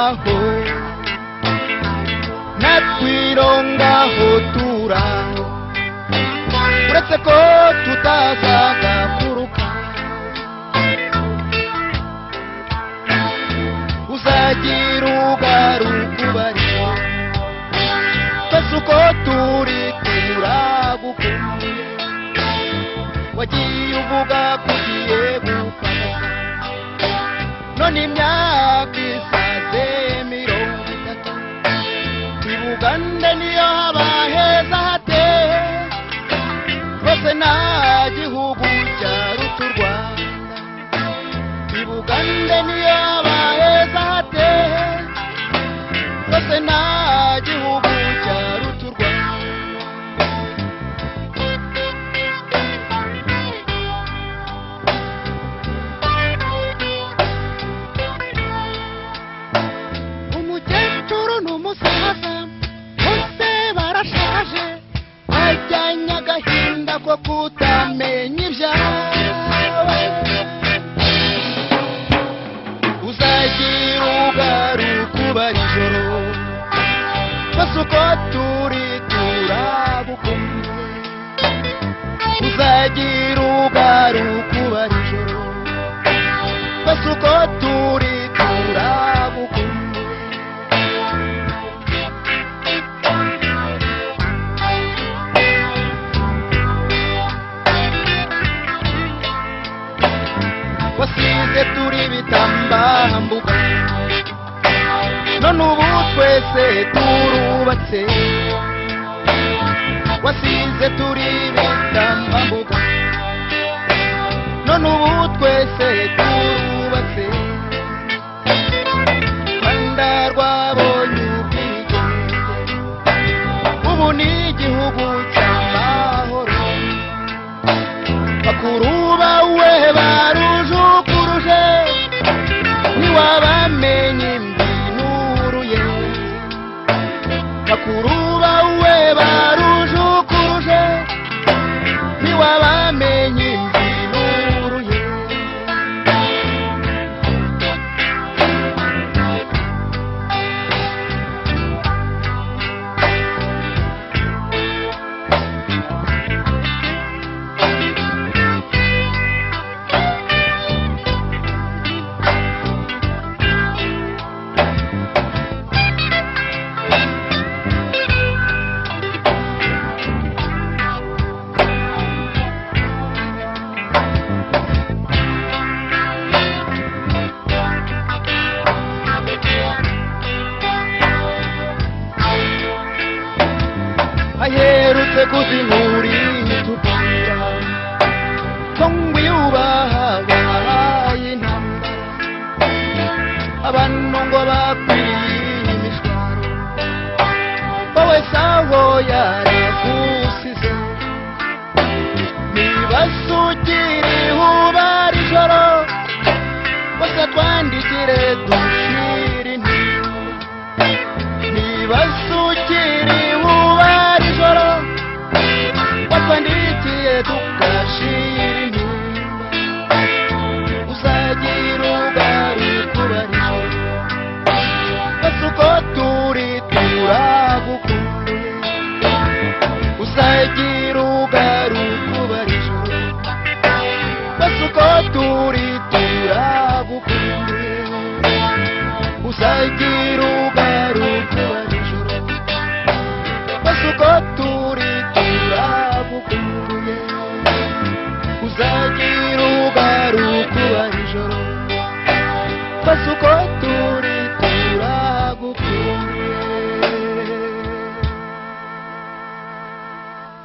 ngaho natwirongaho turaho uretse ko tutazagakuruka uzagira ugaruka ubariho twese uko turi turagukumbuye wagiye uvuga ko ugiye gupfa none imyaka isaze 30 ibugande niyo haba heza hateye rwose nta gihugu cyaruta u Rwanda ibugande niyo haba heza hateye rwose nta gihugu cyaruta u Rwanda umukecuru n'umusaza bose barashaje ajyanye agahinda ko kutamenya ibyawe uzagira ugaruka ubara ijoro twese uko turi turagukumbuye uzagira ugaruka ubara ijoro twese uko turi turagukumbuye wasize turi bitambambuga none ubu twese turubatse wasize turi bitambambuga none ubu twese turubatse Rwanda rwabonye ubwigenge ubu ni igihugu cy'amahoro bakuru bawe barujukuruje ntiwabamenye imbinuruye bakuru bawe barujukuruje ntiwabamenye imbinuruye aherutse kuzimuri tubwira ko ngwiyubaha bahaye intambara abantu ngo bakwiriye imishwaro wowe saho yaragusize nibasugire ubara ijoro bose twandikire